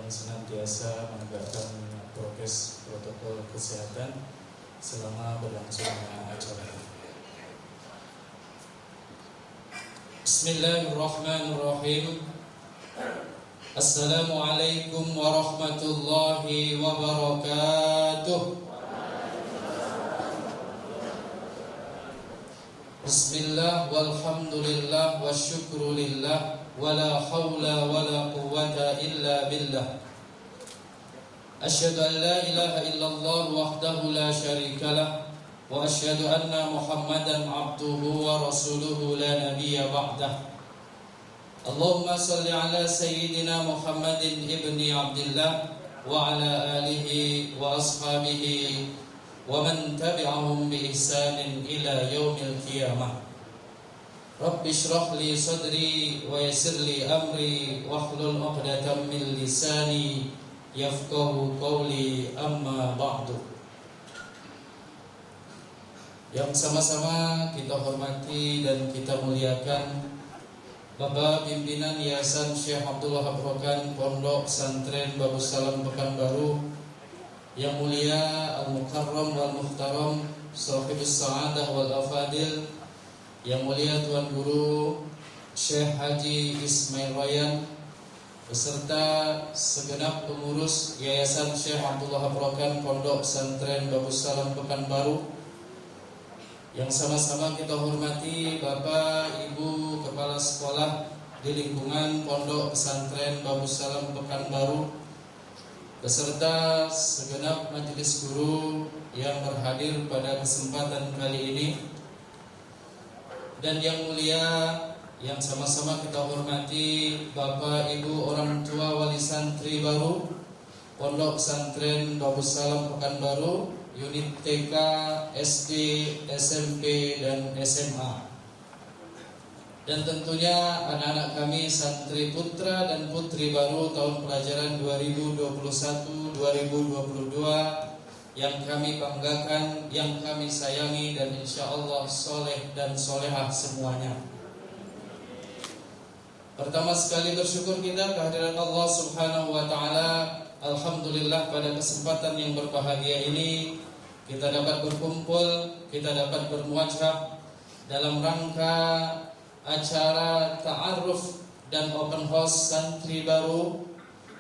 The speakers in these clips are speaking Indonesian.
yang senantiasa menegakkan prokes protokol kesehatan selama berlangsungnya acara. Bismillahirrahmanirrahim. Assalamualaikum warahmatullahi wabarakatuh. Bismillah walhamdulillah wasyukrulillah wala hawla wala quwwata illa billah. Asyhadu an la ilaha illallah wahdahu la syarikalah wa asyhadu anna Muhammadan abduhu wa rasuluhu la nabiyya ba'dah. Allahumma salli ala sayyidina Muhammadin ibni Abdillah wa ala alihi wa ashabihi wa man tabi'ahum bi ihsanin ila yaumil qiyamah. Rabbi shrah li sadri wa yassir li amri wahlul 'uqdatam min lisani yafqahu qawli, amma ba'du. Yang sama-sama kita hormati dan kita muliakan Bapak Pimpinan Yayasan Syekh Abdul Wahab Rokan Pondok Pesantren Babus Salam Pekanbaru, yang mulia Al-Mukarram wal-Muhtaram Sahibus Sa'adah wal-Afadil, yang mulia Tuan Guru Syekh Haji Ismail Ryan, beserta segenap pengurus Yayasan Syekh Abdul Wahab Rokan Pondok Pesantren Babus Salam Pekanbaru, yang sama-sama kita hormati Bapak Ibu Kepala Sekolah di lingkungan Pondok Pesantren Babus Salam Pekanbaru, beserta segenap majelis guru yang berhadir pada kesempatan kali ini, dan yang mulia yang sama-sama kita hormati Bapak Ibu orang tua wali santri baru Pondok Pesantren Babus Salam Pekanbaru, unit TK, SD, SMP, dan SMA. Dan tentunya anak-anak kami santri putra dan putri baru tahun pelajaran 2021-2022 yang kami banggakan, yang kami sayangi, dan insya Allah soleh dan solehah semuanya. Pertama sekali bersyukur kita kehadiran Allah Subhanahu wa Ta'ala. Alhamdulillah pada kesempatan yang berbahagia ini kita dapat berkumpul, kita dapat bermuajah dalam rangka acara ta'aruf dan open house santri baru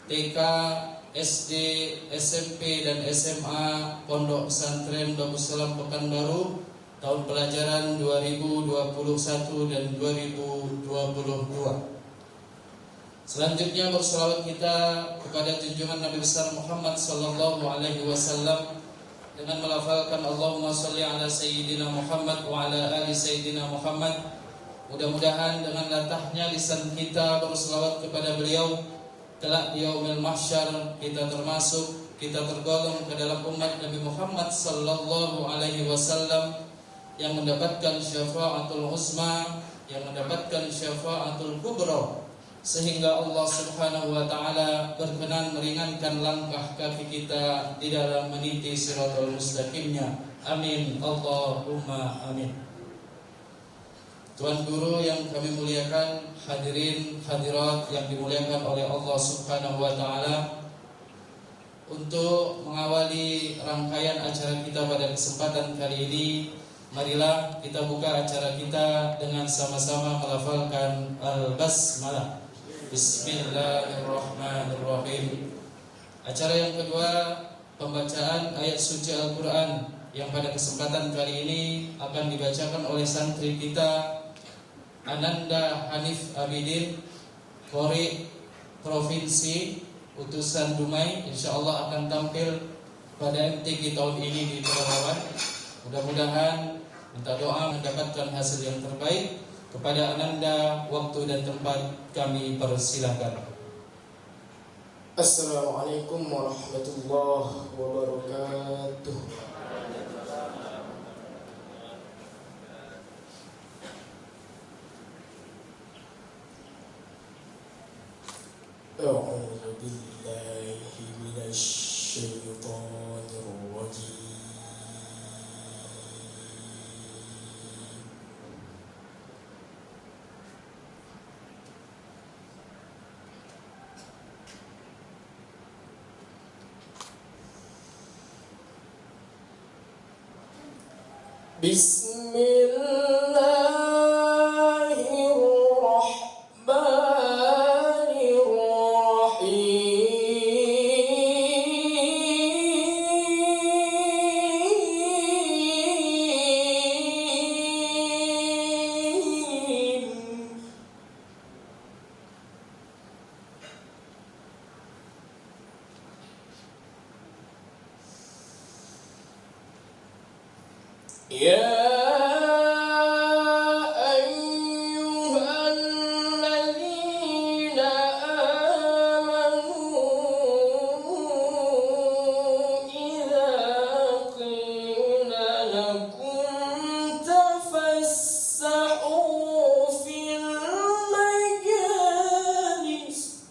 TK, SD, SMP, dan SMA Pondok Pesantren Babus Salam Pekanbaru tahun pelajaran 2021 dan 2022. Selanjutnya berselawat kita kepada junjungan Nabi besar Muhammad sallallahu alaihi wasallam dengan melafalkan Allahumma sholli ala sayyidina Muhammad wa ala ali sayyidina Muhammad. Mudah-mudahan dengan latahnya lisan kita berselawat kepada beliau, kelak di yaumil mahsyar kita termasuk, kita tergolong ke dalam umat Nabi Muhammad sallallahu alaihi wasallam yang mendapatkan syafaatul uzma, yang mendapatkan syafaatul kubra, sehingga Allah Subhanahu wa Ta'ala berkenan meringankan langkah kaki kita di dalam meniti siratal mustaqimnya. Amin Allahumma amin. Tuan Guru yang kami muliakan, hadirin hadirat yang dimuliakan oleh Allah Subhanahu wa Ta'ala, untuk mengawali rangkaian acara kita pada kesempatan kali ini, marilah kita buka acara kita dengan sama-sama melafalkan Al-Basmalah. Bismillahirrahmanirrahim. Acara yang kedua, pembacaan ayat suci Al-Quran, yang pada kesempatan kali ini akan dibacakan oleh santri kita Ananda Hanif Abidin, Kori Provinsi Utusan Dumai, insya Allah akan tampil pada MTQ tahun ini di Pelalawan. Mudah-mudahan minta doa mendapatkan hasil yang terbaik. Kepada Ananda, waktu dan tempat kami persilahkan. Assalamualaikum warahmatullahi wabarakatuh. A'udzu billahi minasy syaithanir rajim. بسم الله الرحمن الرحيم يا أيها الذين آمنوا إذا قيل لكم تفسحوا في المجالس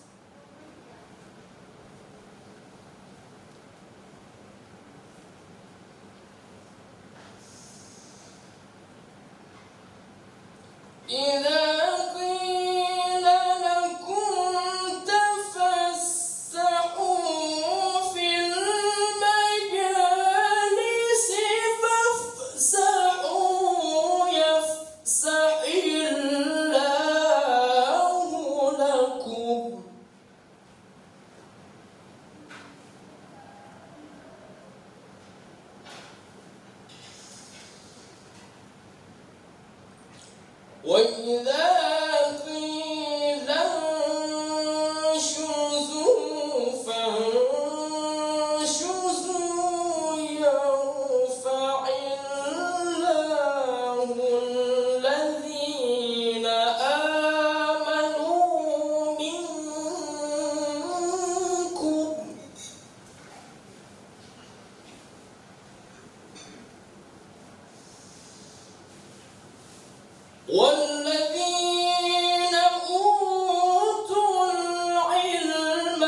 إذا قيل لكم تفسحوا في المجالس فافسحوا يفسح الله لكم وإذا قيل انشزوا فانشزوا يرفع الله الذين آمنوا منكم والذين أوتوا العلم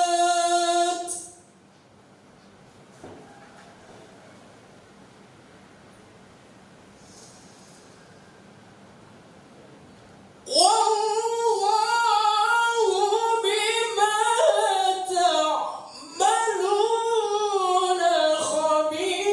درجات والله بما تعملون خبير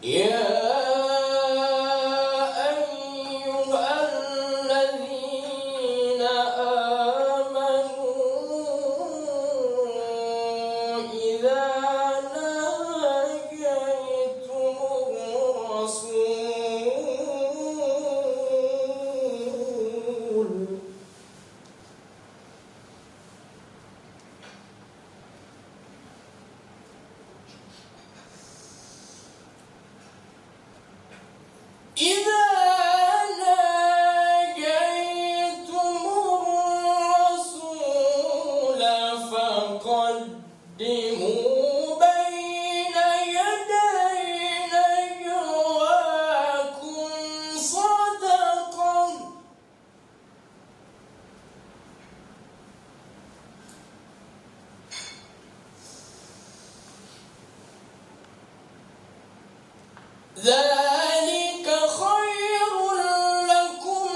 يا أيها الذين آمنوا إذا ناجيتم الرسول إذا ناجيتم الرسول فقدموا بين يدي نجواكم صدقة ذلك خير لكم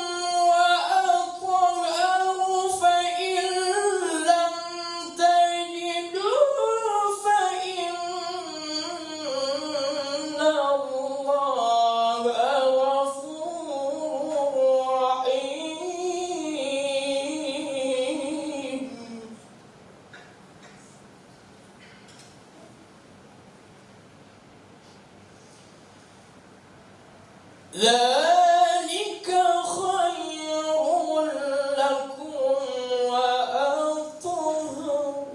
وأطهر فإن لم تجدوا فإن الله غفور رحيم ذلك خير لكم وأطهر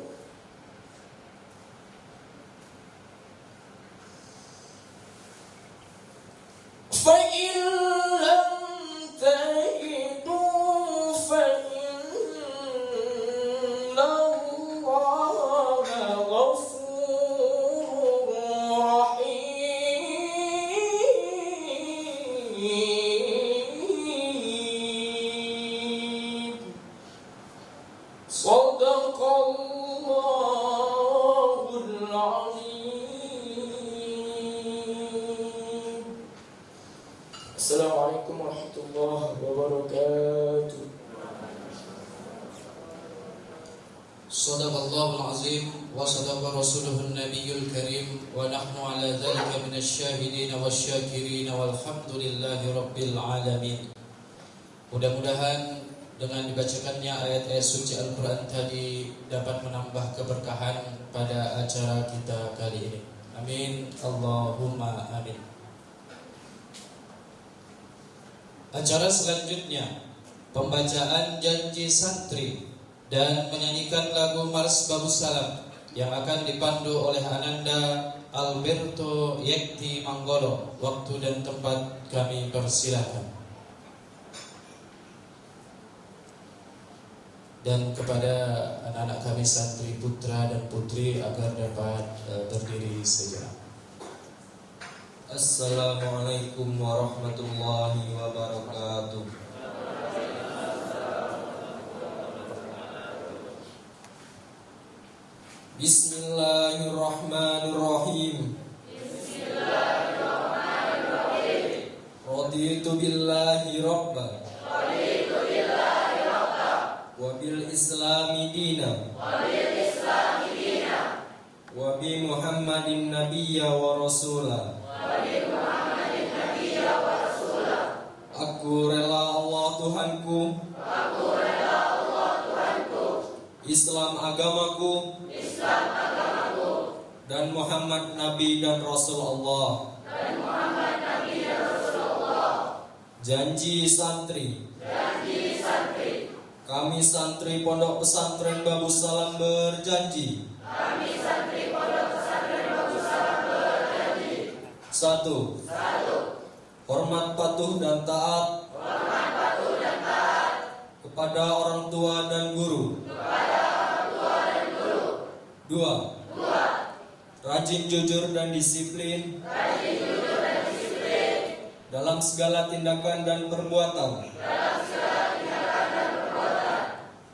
فإن لم تجدوا فإن الله غفور رحيم Assalamualaikum warahmatullahi wabarakatuh. Sadaqallahul azim wa sadaqa rasuluhun nabiyul karim wa nahnu ala dhalika minasyahidin wasyakirin walhamdulillahi rabbil alamin. Mudah-mudahan dengan dibacakannya ayat-ayat suci Al-Quran tadi dapat menambah keberkahan pada acara kita kali ini. Amin, Allahumma amin. Acara selanjutnya pembacaan janji santri dan menyanyikan lagu Mars Babus Salam yang akan dipandu oleh Ananda Alberto Yekti Manggolo. Waktu dan tempat kami persilakan. Dan kepada anak-anak kami santri putra dan putri agar dapat berdiri sejenak. Assalamualaikum warahmatullahi wabarakatuh. Bismillahirrahmanirrahim. Raditu billahi rabban wa bil islami dina wa bi Muhammadin nabiyya wa rasula. Aku rela Allah Tuhanku, Islam agamaku, dan Muhammad Nabi dan Rasul Allah. Janji santri. Kami santri Pondok Pesantren Babus Salam berjanji. 1. Hormat, patuh dan taat kepada orang tua dan guru. 2. Rajin, jujur dan disiplin dalam segala tindakan dan perbuatan.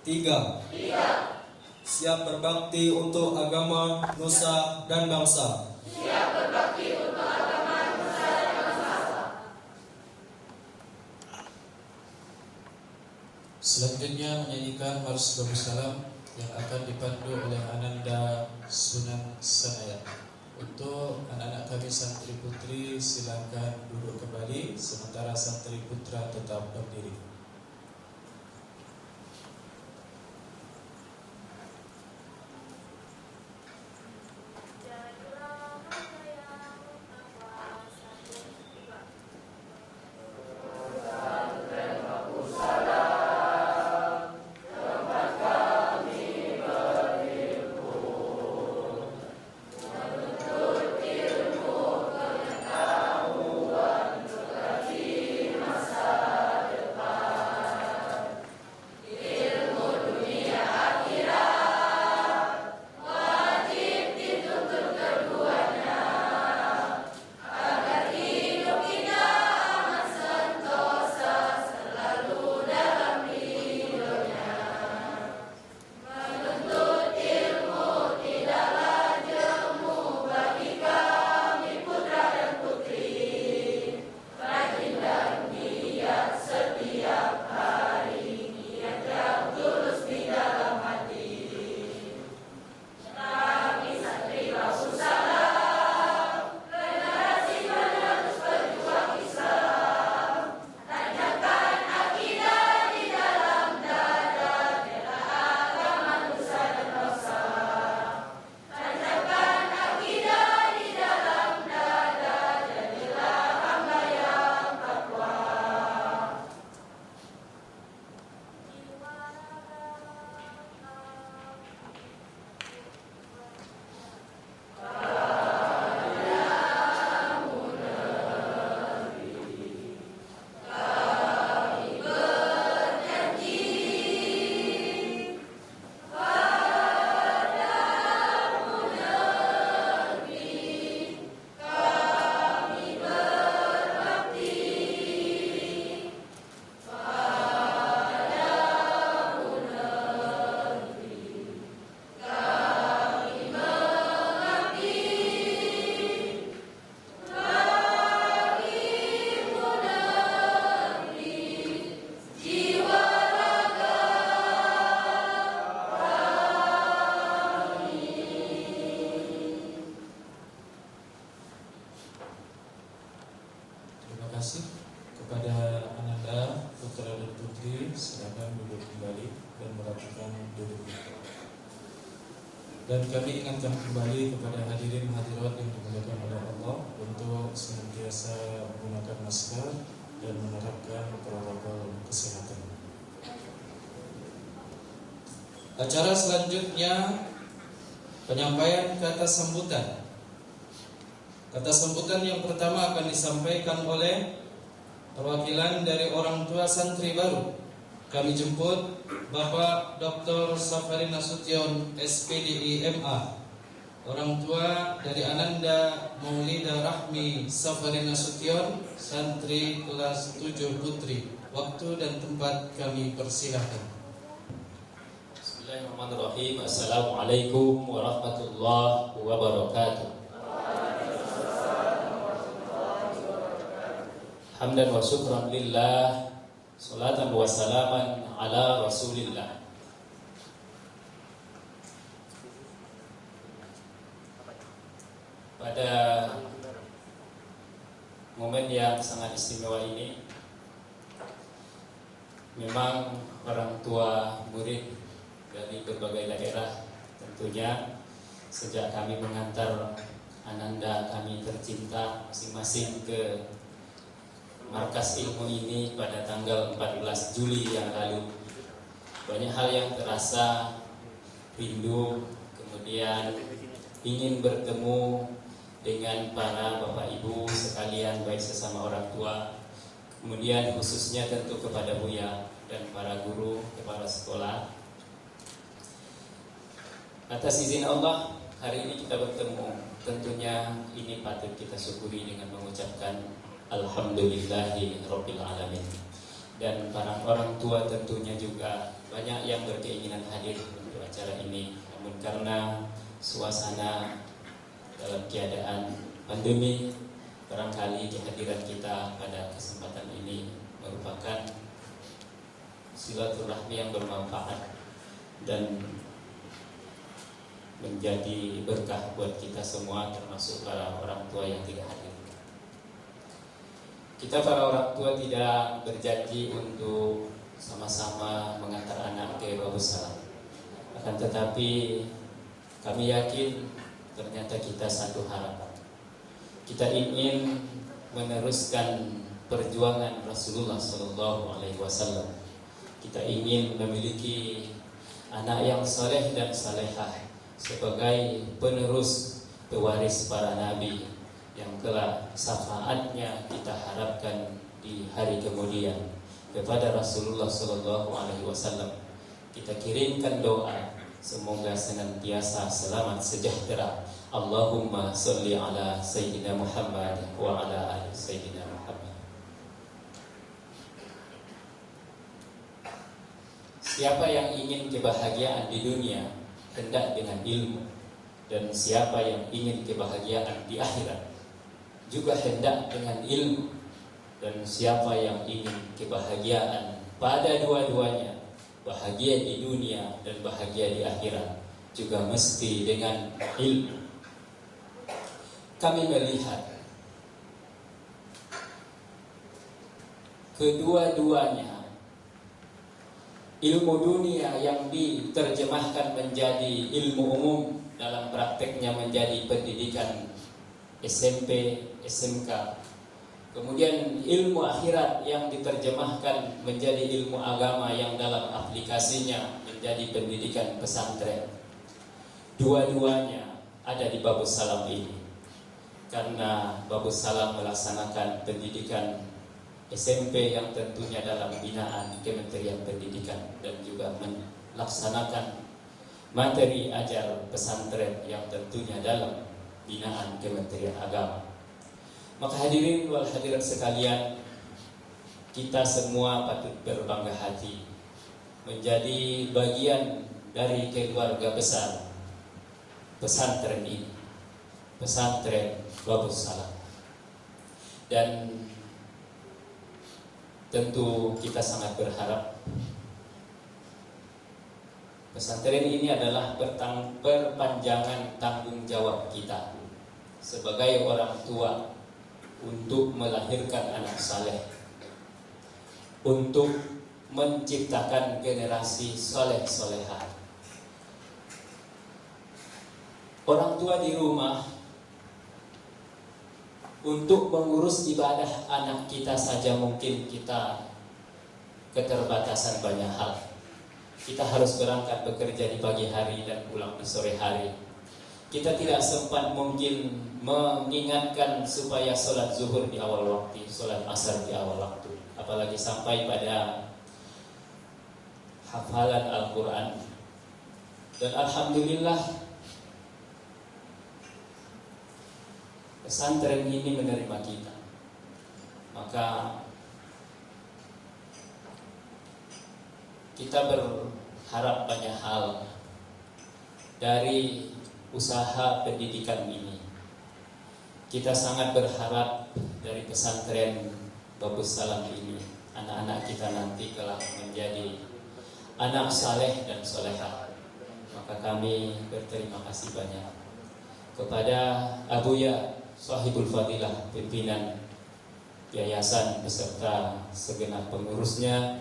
3. Siap berbakti untuk agama, nusa dan bangsa. Selanjutnya menyanyikan Mars Babus Salam yang akan dipandu oleh Ananda Sunan Sanaya. Untuk anak-anak kami santri putri silakan duduk kembali, sementara santri putra tetap berdiri. Depan kasih kepada Ananda, putra dan putri. Silakan duduk kembali dan melakukan duduk. Dan kami ingatkan kembali kepada hadirin hadirat yang dimuliakan oleh Allah untuk senantiasa menggunakan masker dan menerapkan protokol kesehatan. Acara selanjutnya penyampaian kata sambutan. Kata sambutan yang pertama akan disampaikan oleh perwakilan dari orang tua santri baru. Kami jemput Bapak Dr. Safari Nasution, SPDI MA, orang tua dari Ananda Maulida Rahmi Safari Nasution, santri kelas 7 putri. Waktu dan tempat kami persilahkan. Bismillahirrahmanirrahim. Assalamualaikum warahmatullahi wabarakatuh. Hamdan wa syukran lillah, salatan wa salaman ala rasulillah. Pada momen yang sangat istimewa ini, memang orang tua murid dari berbagai daerah tentunya sejak kami mengantar Ananda kami tercinta masing-masing ke markas ilmu ini pada tanggal 14 Juli yang lalu, banyak hal yang terasa, rindu, kemudian ingin bertemu dengan para bapak ibu sekalian, baik sesama orang tua, kemudian khususnya tentu kepada Buya dan para guru, kepala sekolah. Atas izin Allah, hari ini kita bertemu. Tentunya ini patut kita syukuri dengan mengucapkan Alhamdulillahi Rabbil Alamin. Dan para orang tua tentunya juga banyak yang berkeinginan hadir untuk acara ini, namun karena suasana dalam keadaan pandemi, barangkali kehadiran kita pada kesempatan ini merupakan silaturahmi yang bermanfaat dan menjadi berkah buat kita semua, termasuk para orang tua yang tidak hadir. Kita para orang tua tidak berjanji untuk sama-sama mengantar anak ke Babussalam. Akan tetapi kami yakin ternyata kita satu harapan. Kita ingin meneruskan perjuangan Rasulullah SAW. Kita ingin memiliki anak yang saleh dan salehah sebagai penerus pewaris para nabi yang kelak syafaatnya kita harapkan di hari kemudian kepada Rasulullah SAW. Kita kirimkan doa semoga senantiasa selamat sejahtera. Allahumma sholli ala Sayyidina Muhammad wa ala ali Sayyidina Muhammad. Siapa yang ingin kebahagiaan di dunia hendak dengan ilmu, dan siapa yang ingin kebahagiaan di akhirat juga hendak dengan ilmu, dan siapa yang ingin kebahagiaan pada dua-duanya, bahagia di dunia dan bahagia di akhirat, juga mesti dengan ilmu. Kami melihat kedua-duanya, ilmu dunia yang diterjemahkan menjadi ilmu umum, dalam prakteknya menjadi pendidikan SMP, SMK. Kemudian ilmu akhirat yang diterjemahkan menjadi ilmu agama yang dalam aplikasinya menjadi pendidikan pesantren. Dua-duanya ada di Babussalam ini. Karena Babussalam melaksanakan pendidikan SMP yang tentunya dalam binaan Kementerian Pendidikan, dan juga melaksanakan materi ajar pesantren yang tentunya dalam binaan Kementerian Agama. Maka hadirin wal hadirat sekalian, kita semua patut berbangga hati menjadi bagian dari keluarga besar pesantren ini, pesantren Babussalam. Dan tentu kita sangat berharap pesantren ini adalah perpanjangan tanggung jawab kita sebagai orang tua untuk melahirkan anak saleh, untuk menciptakan generasi soleh-solehah. Orang tua di rumah untuk mengurus ibadah anak kita saja mungkin kita keterbatasan banyak hal. Kita harus berangkat bekerja di pagi hari dan pulang di sore hari. Kita tidak sempat mungkin mengingatkan supaya sholat zuhur di awal waktu, sholat asar di awal waktu, apalagi sampai pada hafalan Al-Quran. Dan alhamdulillah pesantren ini menerima kita. Maka kita berharap banyak hal dari usaha pendidikan ini. Kita sangat berharap dari pesantren Babus Salam ini, anak-anak kita nanti telah menjadi anak saleh dan solehah. Maka kami berterima kasih banyak kepada Abuya Sahibul Fadilah, pimpinan yayasan beserta segenap pengurusnya,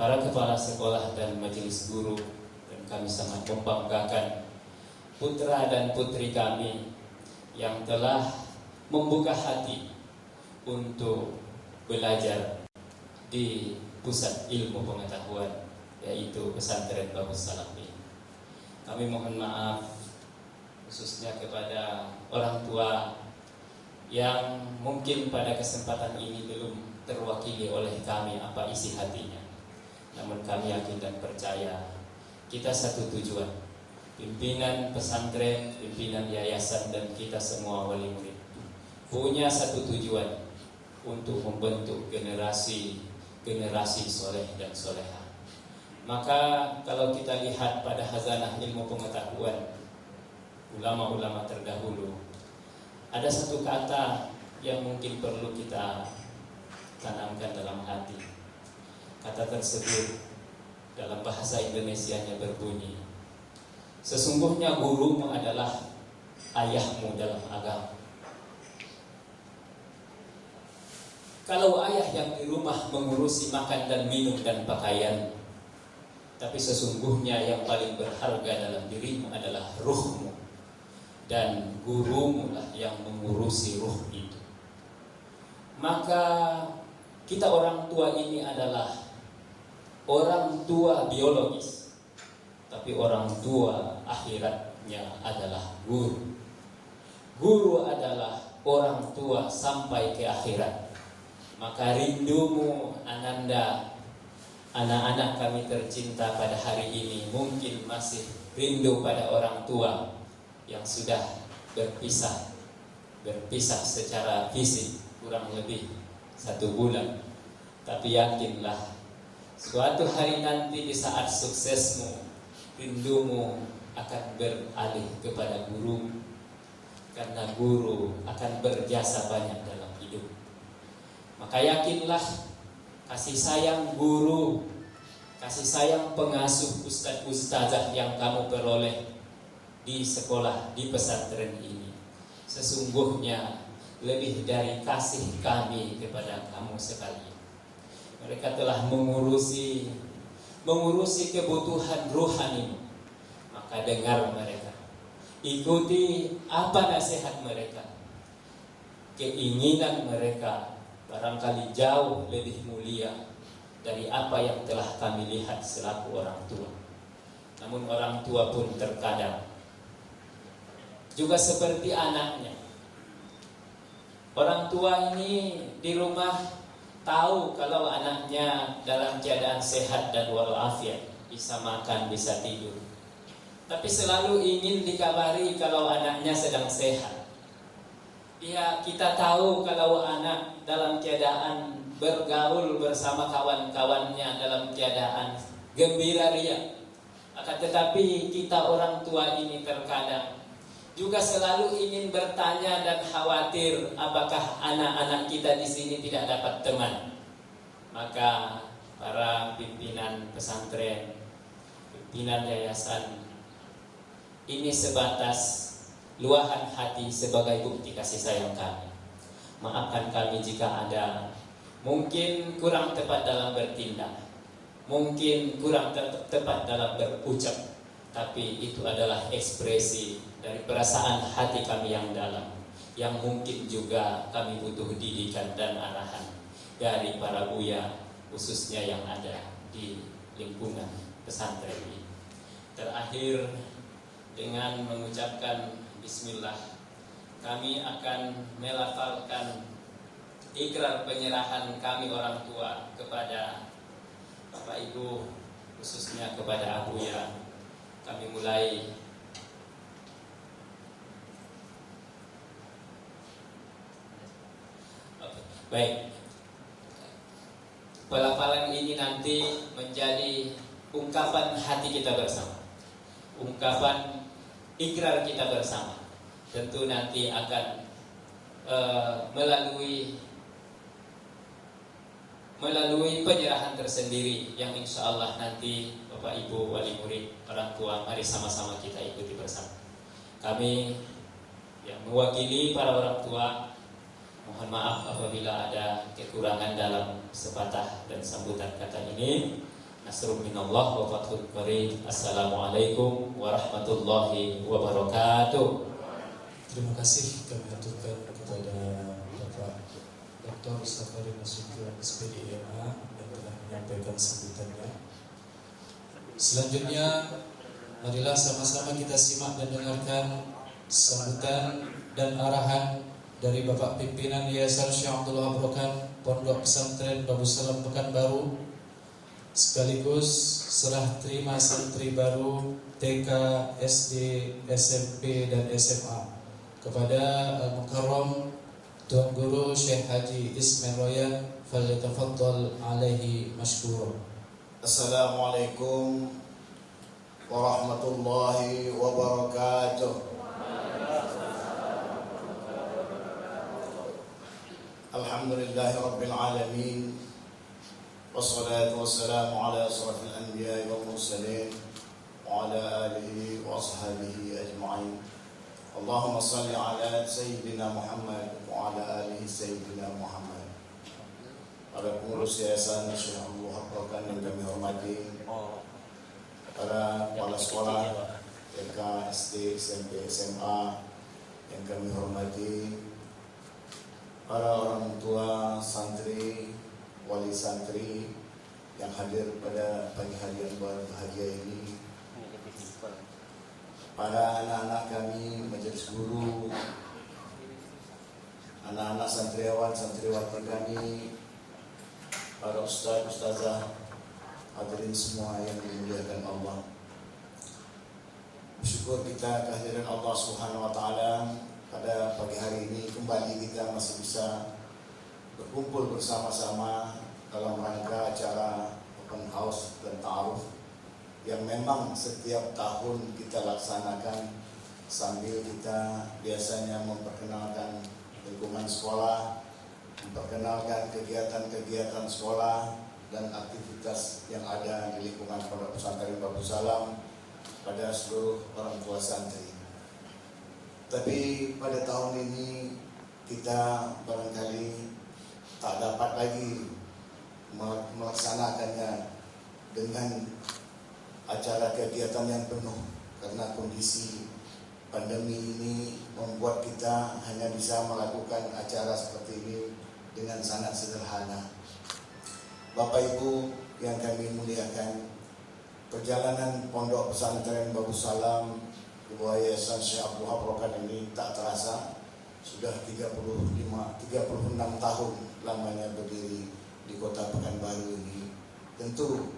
para kepala sekolah dan majelis guru, dan kami sangat membanggakan putra dan putri kami yang telah membuka hati untuk belajar di pusat ilmu pengetahuan, yaitu pesantren Babus Salam ini. Kami mohon maaf khususnya kepada orang tua yang mungkin pada kesempatan ini belum terwakili oleh kami apa isi hatinya. Namun kami yakin dan percaya kita satu tujuan, pimpinan pesantren, pimpinan yayasan, dan kita semua wali murid punya satu tujuan untuk membentuk generasi soleh dan solehah. Maka kalau kita lihat pada khazanah ilmu pengetahuan ulama-ulama terdahulu, ada satu kata yang mungkin perlu kita tanamkan dalam hati. Kata tersebut dalam bahasa Indonesianya berbunyi, sesungguhnya gurumu adalah ayahmu dalam agama. Kalau ayah yang di rumah mengurusi makan dan minum dan pakaian, tapi sesungguhnya yang paling berharga dalam dirimu adalah ruhmu, dan gurumu lah yang mengurusi ruh itu. Maka kita orang tua ini adalah orang tua biologis, tapi orang tua akhiratnya adalah guru. Guru adalah orang tua sampai ke akhirat. Maka rindumu Ananda, anak-anak kami tercinta pada hari ini mungkin masih rindu pada orang tua yang sudah berpisah secara fisik kurang lebih 1 bulan. Tapi yakinlah, suatu hari nanti di saat suksesmu, rindumu akan beralih kepada guru, karena guru akan berjasa banyak dalam hidup. Maka yakinlah, kasih sayang guru, kasih sayang pengasuh, ustadz-ustazah yang kamu peroleh di sekolah, di pesantren ini, sesungguhnya lebih dari kasih kami kepada kamu sekalian. Mereka telah mengurusi kebutuhan rohani. Maka dengar mereka, ikuti apa nasihat mereka. Keinginan mereka barangkali jauh lebih mulia dari apa yang telah kami lihat selaku orang tua. Namun orang tua pun terkadang juga seperti anaknya. Orang tua ini di rumah tahu kalau anaknya dalam keadaan sehat dan walafiat, bisa makan, bisa tidur. Tapi selalu ingin dikabari kalau anaknya sedang sehat. Kita tahu kalau anak dalam keadaan bergaul bersama kawan-kawannya dalam keadaan gembira ria. Akan tetapi kita orang tua ini terkadang juga selalu ingin bertanya dan khawatir apakah anak-anak kita di sini tidak dapat teman. Maka para pimpinan pesantren, pimpinan yayasan, ini sebatas luahan hati sebagai bukti kasih sayang kami. Maafkan kami jika ada mungkin kurang tepat dalam bertindak, mungkin kurang tepat dalam berucap, tapi itu adalah ekspresi dari perasaan hati kami yang dalam, yang mungkin juga kami butuh didikan dan arahan dari para buya, khususnya yang ada di lingkungan pesantren ini. Terakhir, dengan mengucapkan bismillah, kami akan melafalkan ikrar penyerahan kami orang tua kepada Bapak Ibu, khususnya kepada Abuya. Kami mulai. Baik. Pelafalan ini nanti menjadi ungkapan hati kita bersama, ungkapan ikrar kita bersama. Tentu nanti akan melalui penyerahan tersendiri yang insya Allah nanti Bapak Ibu wali murid, orang tua, mari sama-sama kita ikuti bersama. Kami yang mewakili para orang tua, mohon maaf apabila ada kekurangan dalam sepatah dan sambutan kata ini. Nasrul minallah wa fathul qarib. Assalamualaikum warahmatullahi wabarakatuh. Terima kasih kami aturkan kepada Bapak Dr. Safari Nasution SPD MA yang telah menyampaikan sambutannya. Selanjutnya, marilah sama-sama kita simak dan dengarkan sambutan dan arahan dari Bapak Pimpinan Yayasan Syekh Abdul Wahab Rokan Pondok Pesantren Babu Salam Pekanbaru, sekaligus serah terima santri baru TK, SD, SMP, dan SMA kepada Al-Mukarram Tuan Guru Syekh Haji Ismail Royan, falyatafaddal alaihi mashkur. Assalamualaikum warahmatullahi wabarakatuh. Alhamdulillahi rabbil alamin, wassalatu wassalamu ala asrafil anbiya'i wal mursalin wa ala alihi wa ashabihi ajma'in. Allahumma salli ala Sayyidina Muhammad wa ala alihi Sayyidina Muhammad. Para pengurus Yayasan Syekh Abdul Wahab Rokan yang kami hormati, para kepala sekolah TK, SD, SMP, SMA yang kami hormati, para orang tua santri, wali santri yang hadir pada pagi hari yang berbahagia ini, para anak-anak kami, majelis guru, anak-anak santriawan, santriwati kami, para ustaz, ustazah, hadirin semua yang dimuliakan Allah. Bersyukur kita kehadiran Allah Subhanahu wa taala pada pagi hari ini kembali kita masih bisa berkumpul bersama-sama dalam rangka acara open house dan ta'aruf yang memang setiap tahun kita laksanakan sambil kita biasanya memperkenalkan lingkungan sekolah, memperkenalkan kegiatan-kegiatan sekolah dan aktivitas yang ada di lingkungan Pondok Pesantren Babu Salam pada seluruh orang tua santri. Tapi pada tahun ini kita barangkali tak dapat lagi melaksanakannya dengan acara kegiatan yang penuh karena kondisi pandemi ini membuat kita hanya bisa melakukan acara seperti ini dengan sangat sederhana. Bapak Ibu yang kami muliakan, perjalanan Pondok Pesantren Babu Salam di bawah Yayasan Syekh Abdul Wahab Rokan ini tak terasa sudah 36 tahun lamanya berdiri di kota Pekanbaru ini. Tentu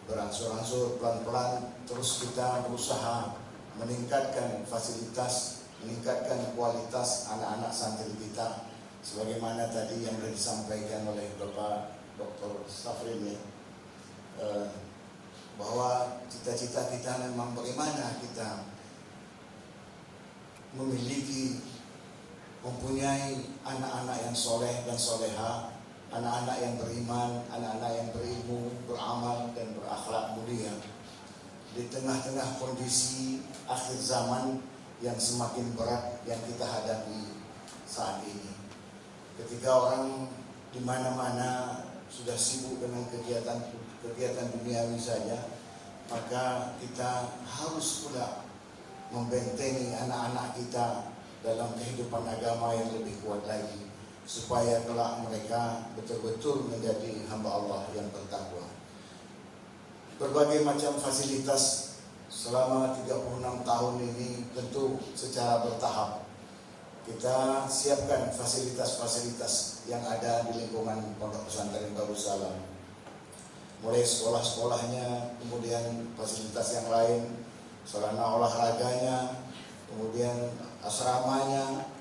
berangsur-angsur pelan-pelan terus kita berusaha meningkatkan fasilitas, meningkatkan kualitas anak-anak santri kita sebagaimana tadi yang sudah disampaikan oleh Bapak Dr. Safrin ya, bahwa cita-cita kita memang bagaimana kita mempunyai anak-anak yang soleh dan soleha, anak-anak yang beriman, anak-anak yang berilmu, beramal dan berakhlak mulia di tengah-tengah kondisi akhir zaman yang semakin berat yang kita hadapi saat ini. ketika orang di mana-mana sudah sibuk dengan kegiatan duniawi saja, maka kita harus pula membentengi anak-anak kita dalam kehidupan agama yang lebih kuat lagi, supaya kelak mereka betul-betul menjadi hamba Allah yang bertakwa. Berbagai macam fasilitas selama 36 tahun ini tentu secara bertahap kita siapkan fasilitas-fasilitas yang ada di lingkungan Pondok Pesantren Darussalam. Mulai sekolah-sekolahnya, kemudian fasilitas yang lain, sarana olahraganya, kemudian asramanya.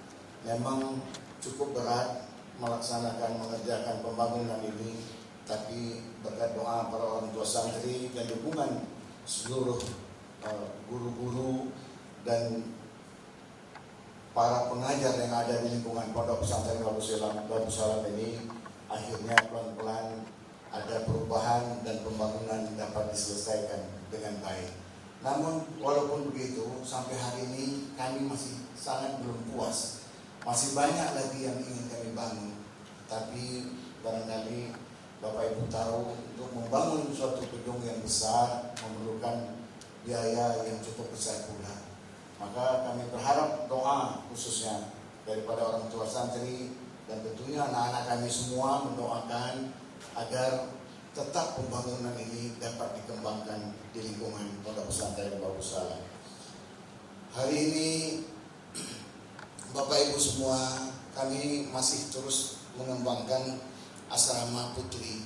Memang cukup berat mengerjakan pembangunan ini, tapi berkat doa para orang tua santri dan dukungan seluruh guru-guru dan para pengajar yang ada di lingkungan Pondok Pesantren Darussalam ini, akhirnya pelan-pelan ada perubahan dan pembangunan dapat diselesaikan dengan baik. Namun walaupun begitu, sampai hari ini kami masih sangat belum puas. Masih banyak lagi yang ingin kami bangun. Tapi barangkali Bapak Ibu tahu, untuk membangun suatu gedung yang besar memerlukan biaya yang cukup besar pula. Maka kami berharap doa khususnya daripada orang tua santri dan tentunya anak-anak kami semua mendoakan agar tetap pembangunan ini dapat dikembangkan di lingkungan Pondok Pesantren Darussalam. Hari ini Bapak Ibu semua, kami masih terus mengembangkan asrama putri.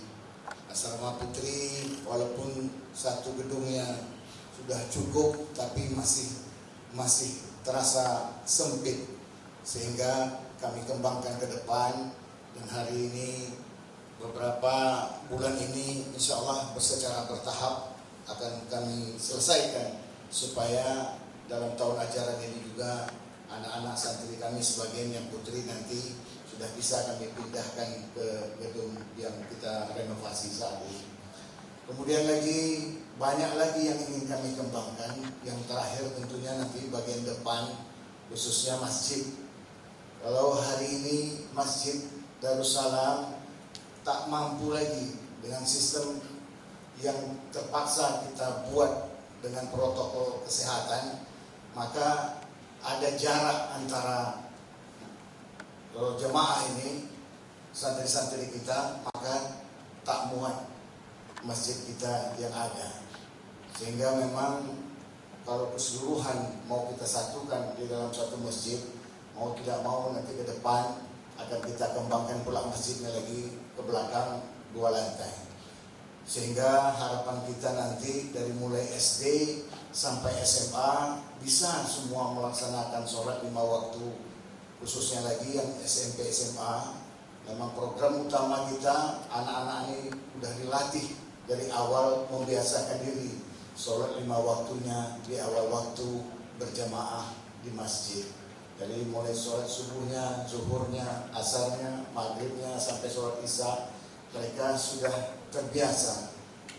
Asrama putri walaupun satu gedungnya sudah cukup, tapi masih terasa sempit, sehingga kami kembangkan ke depan. Dan hari ini, beberapa bulan ini, insya Allah secara bertahap akan kami selesaikan, supaya dalam tahun ajaran ini juga anak-anak santri kami sebagian yang putri nanti sudah bisa kami pindahkan ke gedung yang kita renovasi saat ini. Kemudian lagi banyak lagi yang ingin kami kembangkan. Yang terakhir tentunya nanti bagian depan, khususnya masjid. Kalau hari ini Masjid Darussalam tak mampu lagi dengan sistem yang terpaksa kita buat dengan protokol kesehatan, maka ada jarak antara jemaah ini, santri-santri kita, maka tak muat masjid kita yang ada. Sehingga memang kalau keseluruhan mau kita satukan di dalam satu masjid, mau tidak mau nanti ke depan akan kita kembangkan pula masjidnya lagi ke belakang 2 lantai. Sehingga harapan kita nanti dari mulai SD sampai SMA bisa semua melaksanakan sholat 5 waktu, khususnya lagi yang SMP SMA. Memang program utama kita, anak-anak ini sudah dilatih dari awal membiasakan diri sholat 5 waktunya di awal waktu berjamaah di masjid. Jadi mulai sholat subuhnya, zuhurnya, asarnya, maghribnya sampai sholat isya, mereka sudah terbiasa.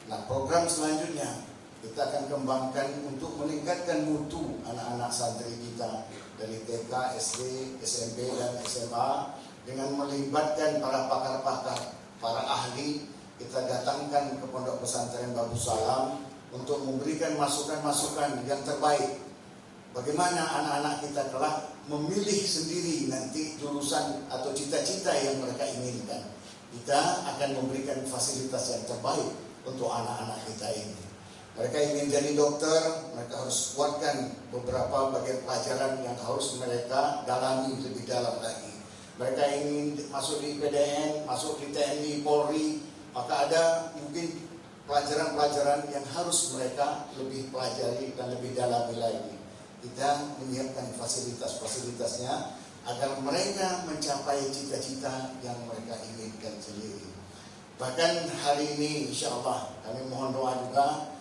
Nah, program selanjutnya kita akan kembangkan untuk meningkatkan mutu anak-anak santri kita dari TK, SD, SMP, dan SMA dengan melibatkan para pakar-pakar, para ahli. Kita datangkan ke Pondok Pesantren Darussalam untuk memberikan masukan-masukan yang terbaik. Bagaimana anak-anak kita kelak memilih sendiri nanti jurusan atau cita-cita yang mereka inginkan. Kita akan memberikan fasilitas yang terbaik untuk anak-anak kita ini. Mereka ingin jadi dokter, mereka harus kuatkan beberapa bagian pelajaran yang harus mereka dalami lebih dalam lagi. Mereka ingin masuk di PDN, masuk di TNI, Polri, maka ada mungkin pelajaran-pelajaran yang harus mereka lebih pelajari dan lebih dalami lagi. Kita menyiapkan fasilitas-fasilitasnya agar mereka mencapai cita-cita yang mereka inginkan sendiri. Bahkan hari ini insya Allah kami mohon doa juga,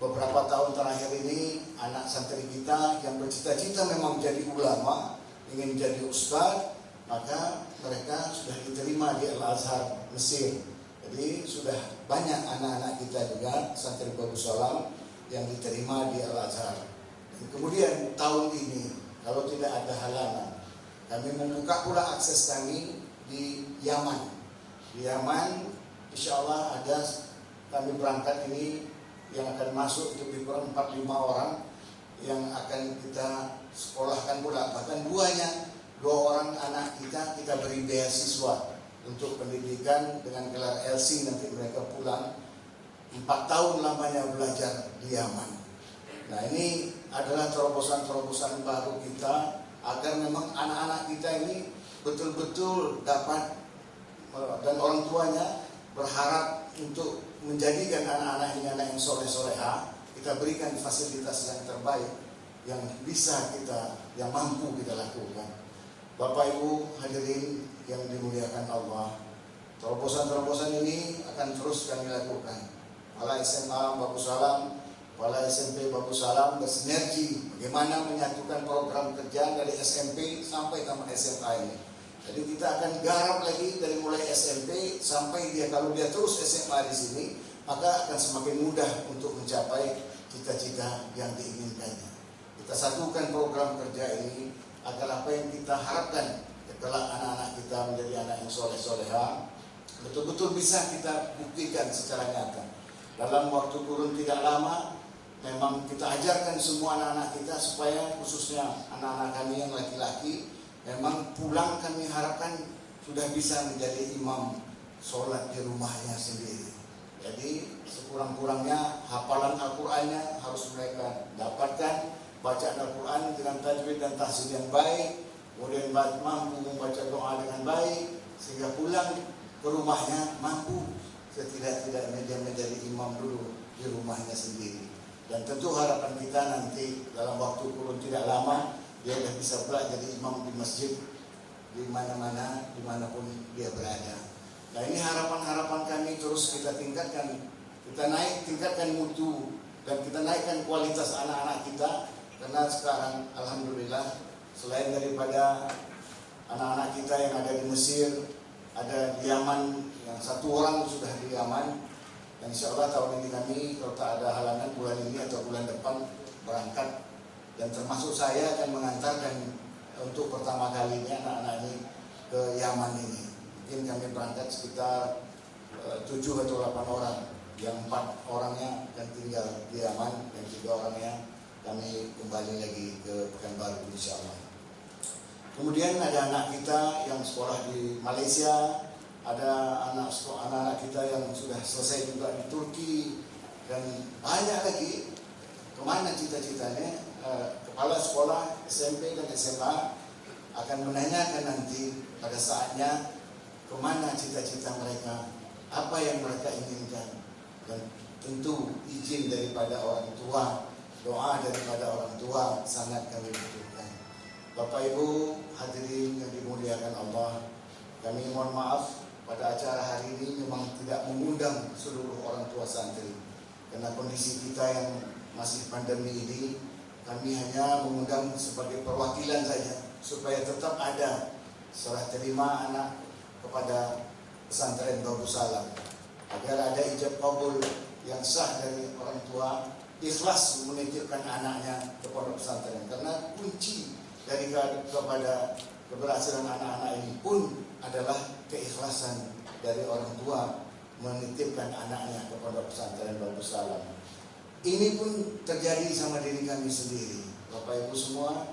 beberapa tahun terakhir ini anak santri kita yang bercita-cita memang jadi ulama, ingin jadi ustaz, maka mereka sudah diterima di Al-Azhar Mesir. Jadi sudah banyak anak-anak kita juga santri Darussalam yang diterima di Al-Azhar. Dan kemudian tahun ini kalau tidak ada halangan, kami membuka pula akses kami di Yaman. Di Yaman, insya Allah ada kami berangkat ini yang akan masuk lebih kurang 4-5 orang yang akan kita sekolahkan pula. Bahkan dua orang anak kita beri beasiswa untuk pendidikan dengan gelar LC, nanti mereka pulang 4 tahun lamanya belajar di Yaman. Nah, ini adalah terobosan-terobosan baru kita agar memang anak-anak kita ini betul-betul dapat, dan orang tuanya berharap untuk menjadikan anak-anak ini anak yang soleh-soleha. Kita berikan fasilitas yang terbaik yang bisa kita, yang mampu kita lakukan. Bapak Ibu hadirin yang dimuliakan Allah, terobosan-terobosan ini akan terus kami lakukan. Kepala SMA Bagus Salam, Kepala SMP Bagus Salam bersinergi bagaimana menyatukan program kerja dari SMP sampai tamat SMA ini. Jadi kita akan garap lagi dari mulai SMP sampai kalau dia terus SMA di sini, maka akan semakin mudah untuk mencapai cita-cita yang diinginkannya. Kita satukan program kerja ini agar apa yang kita harapkan kelak anak-anak kita menjadi anak yang soleh-soleha betul-betul bisa kita buktikan secara nyata. Dalam waktu kurun tidak lama, memang kita ajarkan semua anak-anak kita supaya khususnya anak-anak kami yang laki-laki, memang pulang kami harapkan sudah bisa menjadi imam sholat di rumahnya sendiri. Jadi sekurang-kurangnya hafalan Al-Qur'annya harus mereka dapatkan, bacaan Al-Quran dengan tajwid dan tahsin yang baik, kemudian mampu membaca doa dengan baik, sehingga pulang ke rumahnya mampu setidak-tidaknya dia menjadi imam dulu di rumahnya sendiri. Dan tentu harapan kita nanti dalam waktu kurun tidak lama dia sudah bisa pula jadi imam di masjid di mana-mana, dimanapun dia berada. Nah, ini harapan-harapan kami terus kita tingkatkan, kita tingkatkan mutu dan kita naikkan kualitas anak-anak kita. Karena sekarang alhamdulillah selain daripada anak-anak kita yang ada di Mesir, ada di Yaman, yang 1 orang sudah di Yaman, dan insya Allah tahun ini kami kalau tak ada halangan bulan ini atau bulan depan berangkat, dan termasuk saya akan mengantarkan untuk pertama kalinya anak-anak ini ke Yaman ini. Mungkin kami berangkat sekitar 7 atau 8 orang, yang 4 orangnya akan tinggal di Yaman dan 3 orangnya kami kembali lagi ke Pekanbaru insya Allah. Kemudian ada anak kita yang sekolah di Malaysia, ada anak-anak kita yang sudah selesai juga di Turki, dan banyak lagi. Kemana cita-citanya? Kepala sekolah SMP dan SMA akan menanyakan nanti pada saatnya kemana cita-cita mereka, apa yang mereka inginkan, dan tentu izin daripada orang tua, doa daripada orang tua sangat kami butuhkan. Bapak Ibu hadirin yang dimuliakan Allah, kami mohon maaf pada acara hari ini memang tidak mengundang seluruh orang tua santri karena kondisi kita yang masih pandemi ini. Kami hanya mengundang sebagai perwakilan saja supaya tetap ada serah terima anak kepada pesantren Bagus Salam, agar ada ijab kabul yang sah dari orang tua, ikhlas menitipkan anaknya ke pondok pesantren. Karena kunci dari kepada keberhasilan anak-anak ini pun adalah keikhlasan dari orang tua menitipkan anaknya ke pondok pesantren Bagus Salam. Ini pun terjadi sama diri kami sendiri. Bapak Ibu semua,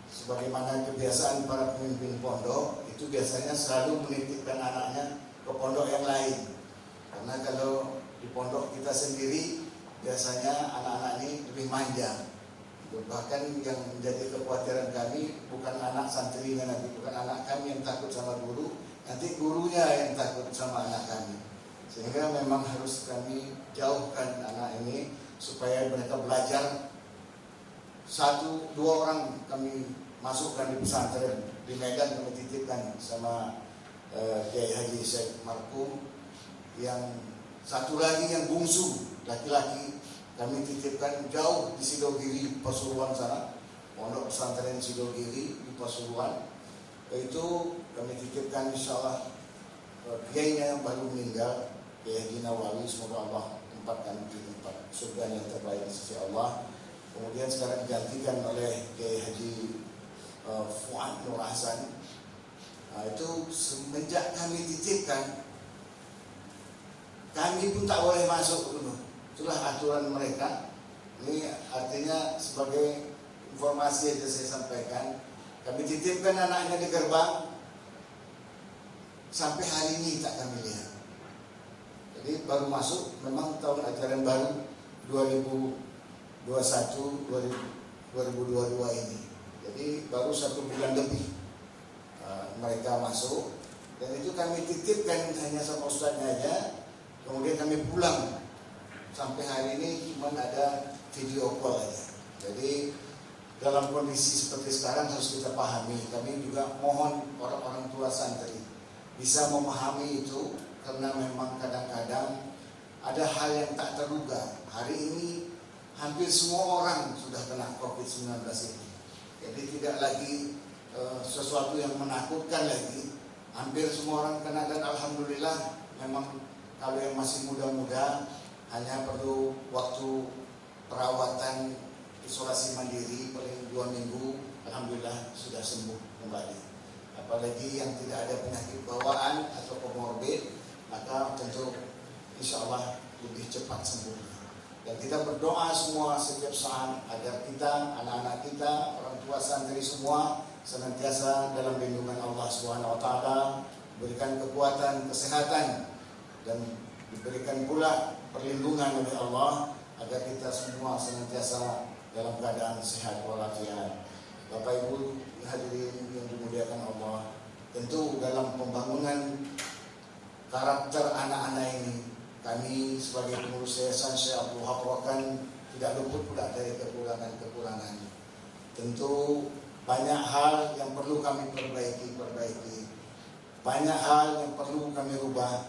sebagaimana kebiasaan para pemimpin pondok, itu biasanya selalu menitipkan anaknya ke pondok yang lain. Karena kalau di pondok kita sendiri, biasanya anak-anak ini lebih manja. Bahkan yang menjadi kekhawatiran kami bukan anak santrinya nanti, bukan anak kami yang takut sama guru, nanti gurunya yang takut sama anak kami. Sehingga memang harus kami jauhkan anak ini supaya mereka belajar. 1-2 orang kami masukkan di pesantren di Medan, kami titipkan sama Kiai Haji Syekh Markum. Yang 1 lagi yang bungsu laki-laki kami titipkan jauh di Sidogiri, Pasuruan sana, pondok pesantren Sidogiri di Pasuruan. Itu kami titipkan insyaallah kiainya yang baru meninggal, Kiai Haji Nawawi, semoga Allah tempatkan di tempat surga yang terbaik di sisi Allah. Kemudian sekarang digantikan oleh Kiai Haji Fuad Nur Hasan. Nah, itu semenjak kami titipkan, kami pun tak boleh masuk dulu. Itulah aturan mereka. Ini artinya sebagai informasi yang saya sampaikan, kami titipkan anaknya di gerbang, sampai hari ini tak kami lihat. Jadi baru masuk, memang tahun ajaran baru 2021-2022 ini. Jadi baru 1 bulan lebih mereka masuk, dan itu kami titipkan hanya sama ustaznya aja. Kemudian kami pulang, sampai hari ini cuma ada video call aja. Jadi dalam kondisi seperti sekarang harus kita pahami. Kami juga mohon orang-orang tua santri bisa memahami itu, karena memang kadang-kadang ada hal yang tak terduga. Hari ini hampir semua orang sudah kena COVID-19 ini. Jadi tidak lagi sesuatu yang menakutkan lagi. Hampir semua orang kena, dan alhamdulillah memang kalau yang masih muda-muda hanya perlu waktu perawatan isolasi mandiri paling 2 minggu, alhamdulillah sudah sembuh kembali. Apalagi yang tidak ada penyakit bawaan atau komorbid, maka tentu insya Allah lebih cepat sembuh. Dan kita berdoa semua setiap saat agar kita, anak-anak kita, orang tua santri semua senantiasa dalam lindungan Allah Subhanahu wa taala, berikan kekuatan, kesehatan, dan diberikan pula perlindungan oleh Allah agar kita semua senantiasa dalam keadaan sehat walafiat. Bapak Ibu hadirin yang dimuliakan Allah, tentu dalam pembangunan karakter anak-anak ini, kami sebagai pengurus yayasan Syekh Abdul Wahab tidak luput pula dari kekurangan-kekurangan. Tentu banyak hal yang perlu kami perbaiki, banyak hal yang perlu kami rubah,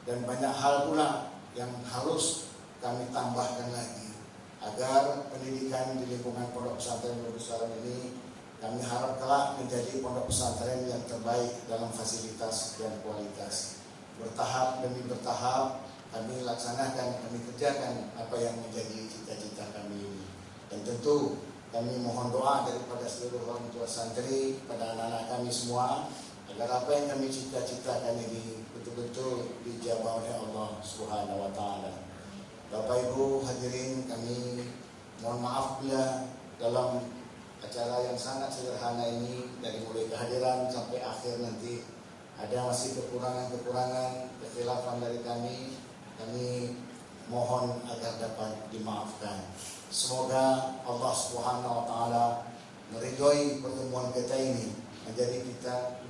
dan banyak hal pula yang harus kami tambahkan lagi agar pendidikan di lingkungan Pondok Pesantren Darussalam ini kami harap kelak menjadi pondok pesantren yang terbaik dalam fasilitas dan kualitas. Bertahap demi bertahap kami laksanakan, kami kerjakan apa yang menjadi cita-cita kami ini. Dan tentu kami mohon doa daripada seluruh orang tua santri pada anak-anak kami semua agar apa yang kami cita-citakan ini betul-betul dijabah oleh Allah Subhanahu wa taala. Bapak Ibu hadirin, kami mohon maaf bila dalam acara yang sangat sederhana ini, dari mulai kehadiran sampai akhir nanti ada masih kekurangan-kekurangan, kekhilafan dari kami mohon agar dapat dimaafkan. Semoga Allah Subhanahu wa taala meridhoi pertemuan kita ini, menjadi kita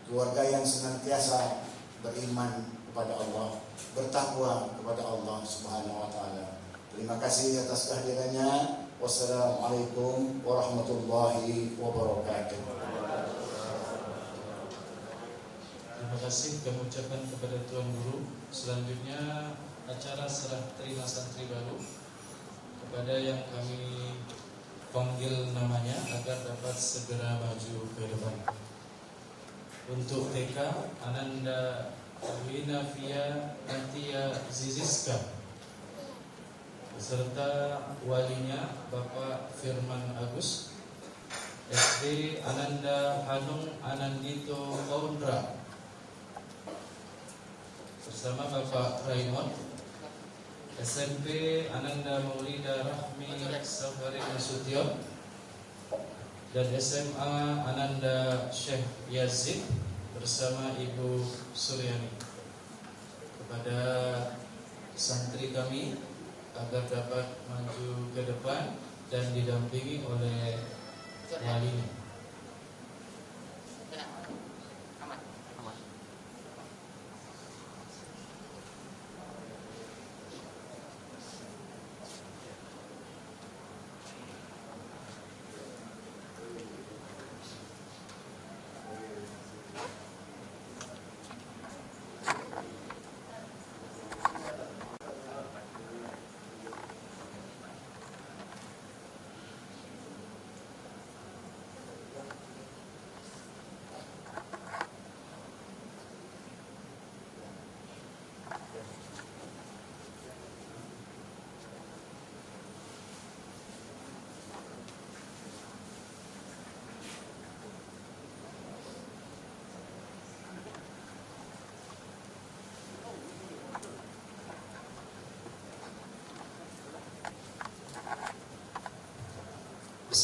keluarga yang senantiasa beriman kepada Allah, bertakwa kepada Allah Subhanahu wa taala. Terima kasih atas kehadirannya. Wassalamualaikum warahmatullahi wabarakatuh. Terima kasih kami ucapkan kepada Tuan Guru. Selanjutnya acara serah terima santri baru kepada yang kami panggil namanya agar dapat segera maju ke depan. Untuk TK, Ananda Winafia Nantia Ziziska beserta walinya Bapak Firman Agus. SD Ananda Hanung Anandito Kaundra bersama Bapak Raymond. SMP Ananda Maulida Rahmi Safari Nasution, dan SMA Ananda Syekh Yazid bersama Ibu Suryani. Kepada santri kami agar dapat maju ke depan dan didampingi oleh walinya.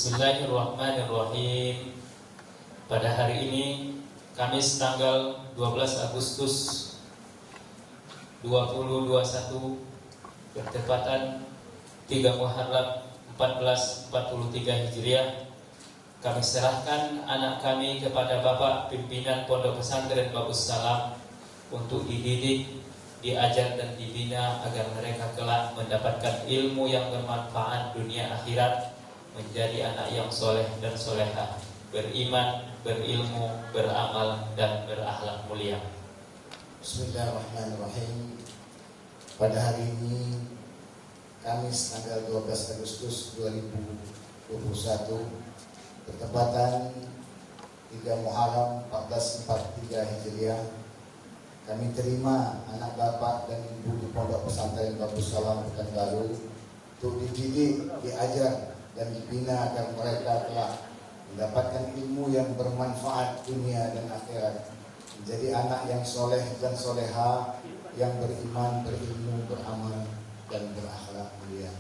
Bismillahirrahmanirrahim. Pada hari ini Kamis tanggal 12 Agustus 2021 bertepatan 3 Muharram 1443 Hijriah, kami serahkan anak kami kepada Bapak Pimpinan Pondok Pesantren Babus Salam untuk dididik, diajar dan dibina agar mereka kelak mendapatkan ilmu yang bermanfaat dunia akhirat, menjadi anak yang soleh dan solehah, beriman, berilmu, beramal dan berakhlak mulia. Bismillahirrahmanirrahim. Pada hari ini Kamis tanggal 12 Agustus 2021 bertepatan 3 Muharram 1443 Hijriah, kami terima anak bapak dan ibu di Pondok Pesantren Babus Salam Pekanbaru untuk dididik, diajar dan dibina agar mereka telah mendapatkan ilmu yang bermanfaat dunia dan akhirat, menjadi anak yang soleh dan soleha, yang beriman, berilmu, beramal dan berakhlak mulia.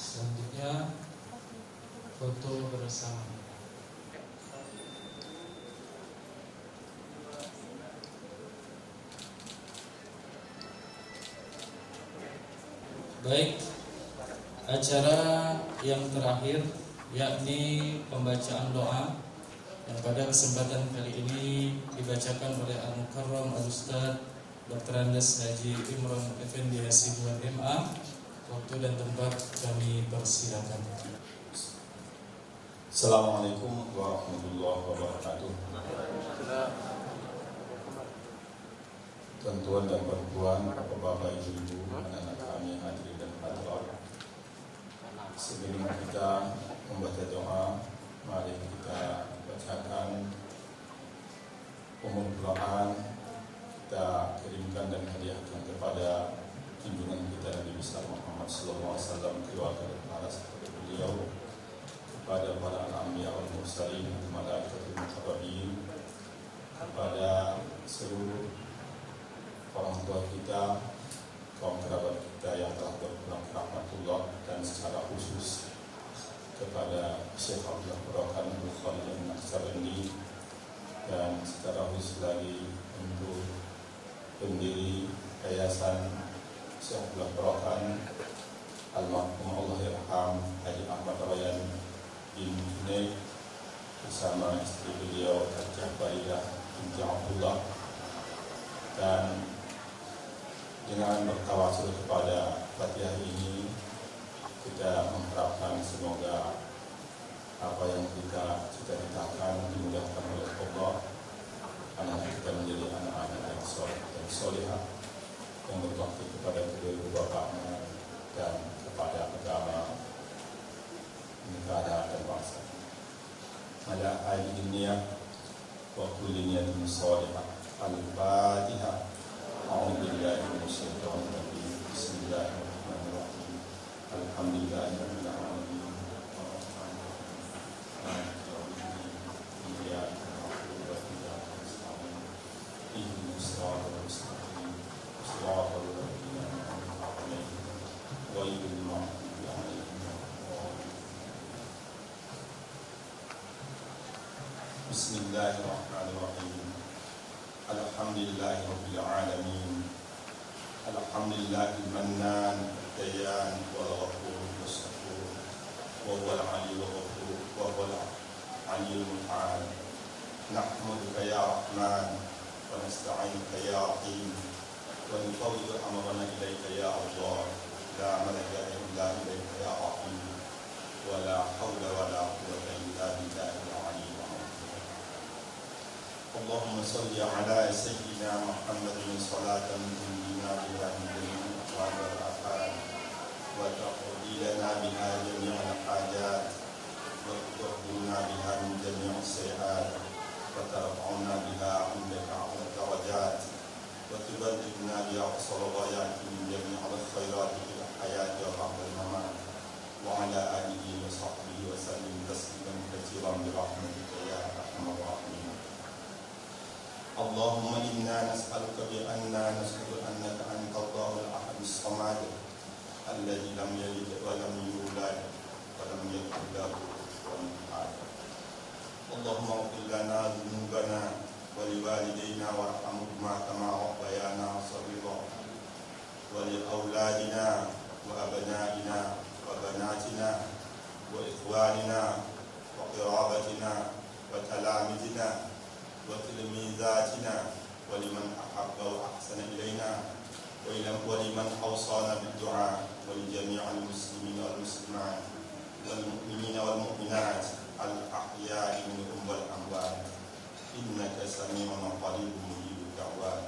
Selanjutnya foto bersama. Baik, acara yang terakhir yakni pembacaan doa yang pada kesempatan kali ini dibacakan oleh Al-Mukarram Al-Ustaz Dr. Andes Haji Imron Effendi Hasibuan MA. Waktu dan tempat kami persilakan. Assalamualaikum warahmatullahi wabarakatuh. Tuan-tuan dan puan-puan, bapak-bapak, ibu-ibu, anak-anak kami hadirin dan hadirat. Sebelum kita membaca doa, mari kita bacakan umum Quran, kita kirimkan dan hadiahkan kepada junjungan kita Nabi besar Muhammad sallallahu alaihi wasallam, keluarga dan para sahabat beliau, kepada para anbiya wal mursalin, malaikatul muqarrabin, kepada seluruh orang tua kita, kaum kerabat kita yang telah berpulang ke rahmatullah, dan secara khusus kepada Syekh Abdullah Barakan Al-Khalid Al-Naqsabandi, dan secara khusus lagi untuk pendiri Yayasan Syekh Abdullah Barakan Almarhum Allah Yarham Haji Ahmad Rayan bin Junaid bersama istri beliau Hajjah Faridah binti Abdullah, dan dengan bertawasul kepada Fatihah ini kita mengharapkan semoga apa yang kita cita-citakan dimudahkan oleh Allah, anak kita menjadi anak-anak yang soleh dan solehah, yang berbakti kepada kedua ibu bapaknya dan kepada agama, negara dan bangsa. Ala aidiniyah wa kulli niyatin shalihah. Al-Fatihah. A'udzubillahi minasyaitonir rajim. Bismillahirrahmanirrahim. Alhamdulillahirabbil alamin. Iyyaka na'budu wa iyyaka nasta'in. Ihdinas siratal mustaqim. Siratal ladzina an'amta 'alaihim ghairil maghdubi 'alaihim waladdallin. Bismillahirrahmanirrahim. Alhamdulillahirabbil alamin. Alhamdulillahil mannan ad-dayyan wal ghafur was-shakur wa huwal 'aliyyul ghafur wa huwal 'aliyyul muta'al. Nahmaduka ya Rahman wa nasta'inuka ya Rahim wa nufawwidu amrana ilayka ya Allah. La malja illa ilayka ya Rahim wa la hawla wa la quwwata illa billahil 'aliyyil 'azim. Allahumma salli ala sayyidina Muhammadin salatan tunjina biha min jami'il ahwal wal afat wa taqdi lana biha jami'al hajat wa tuhdina biha min jami'is sayyi'at wa tarfa'una biha 'indaka 'ala darajat wa tuballighna biha aqsal ghayati min jami'il khairat fil hayati wa ba'da al-mamat وعلى آله وصحبه وسلم تسليما كثيرا برحمتك يا أرحم الراحمين. اللهم إنا نسألك بأننا نشهد أنك أنت الله الأحد الصمد الذي لم يلد ولم يولد ولم يكن له كفوا أحد. اللهم اغفر لنا ذنوبنا ولوالدينا وارحمهما كما ربيانا صغيرا، ولأولادنا وأبنائنا وبناتنا وإخواننا وقرابتنا وتلامذنا وتلميذاتنا ولمن أحب وأحسن إلينا ولمن أوصانا بالدعاء ولجميع المسلمين والمسلمات والمؤمنين والمؤمنات الأحياء منهم والأموات إنك سميع قريب مجيب الدعوات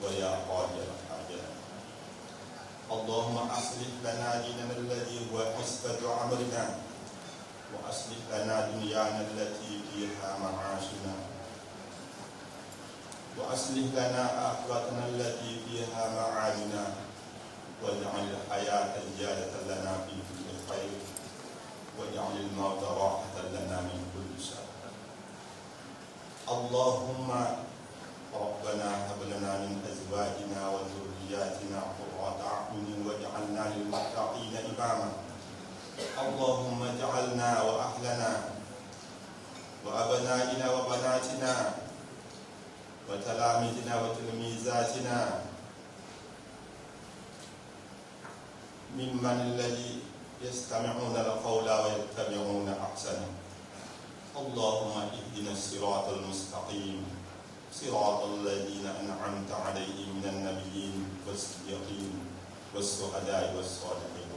ويا قاضي الحاجات. اللهم أصلح لنا ديننا الذي هو عصمة أمرنا، وأصلح لنا دنيانا التي فيها معاشنا، وأصلح لنا آخرتنا التي فيها معادنا، واجعل الحياة زيادة لنا في كل خير، واجعل الموت راحة لنا من كل شر. اللهم ربنا هب لنا من أزواجنا وذرياتنا قرة أعين واجعلنا للمتقين إماما. اللهم اجعلنا وأهلنا وأبنائنا وبناتنا وتلاميذنا وتلميذاتنا ممن الذي يستمعون القول ويتبعون أحسنه. اللهم اهدنا الصراط المستقيم صراط الذين أنعمت عليهم من النبيين والصديقين والشهداء والصالحين.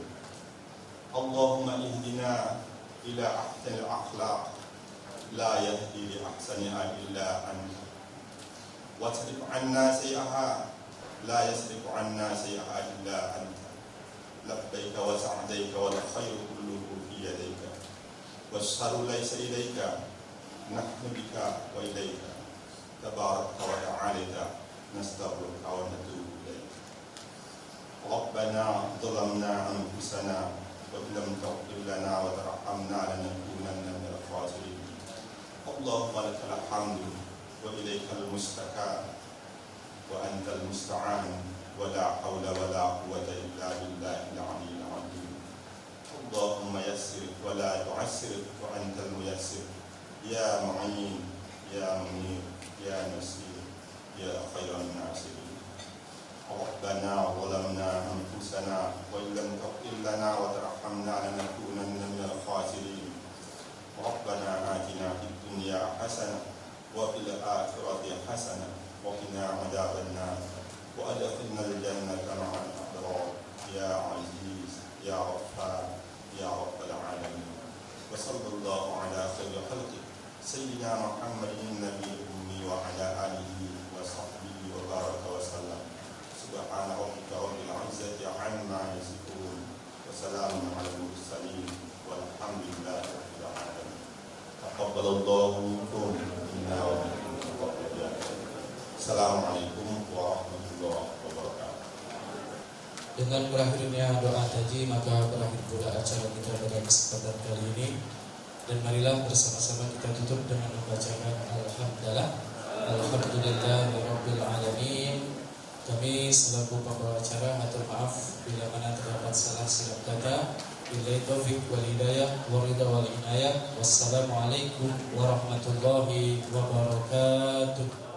اللهم اهدنا إلى أحسن الأخلاق لا يهدي لأحسنها إلا أنت، واصرف عنا سيئها لا يصرف عنا سيئها إلا أنت. لبيك وسعديك والخير كله في يديك والشر ليس إليك، نحن بك وإليك تبارك وتعالى نستغفرك ونتوب إليك. ربنا ظلمنا أنفسنا وإن لم تغفر لنا وترحمنا لنكونن من الخاسرين. اللهم لك الحمد وإليك المشتكى وأنت المستعان، ولا حول ولا قوة إلا بالله العلي العظيم. اللهم يسر ولا تعسر وأنت الميسر، يا معين يا منير يا نصير يا خير الناصرين. ربنا ظلمنا أنفسنا وإن لم تغفر لنا وترحمنا لنكونن من الخاسرين. ربنا آتنا في الدنيا حسنة وفي الآخرة حسنة وقنا عذاب النار وأدخلنا الجنة مع الأبرار يا عزيز يا غفار يا رب العالمين. وصلى الله على خير خلقه سيدنا محمد النبي الأمي وعلى آله وصحبه وبارك وسلم. سبحان ربك رب العزة عما يصفون وسلام على المرسلين والحمد لله رب العالمين. تقبل الله منكم منا ومنكم تقبل. Assalamualaikum warahmatullahi wabarakatuh. Dengan berakhirnya doa tadi, maka berakhir pula acara kita pada kesempatan kali ini. Dan marilah bersama-sama kita tutup dengan membacakan Alhamdulillah, Alhamdulillahirabbil alamin. Kami selaku pembawa acara atur maaf bila mana terdapat salah silap kata. Billahi taufiq wal hidayah wa ridha wal inayah. Wassalamualaikum warahmatullahi wabarakatuh.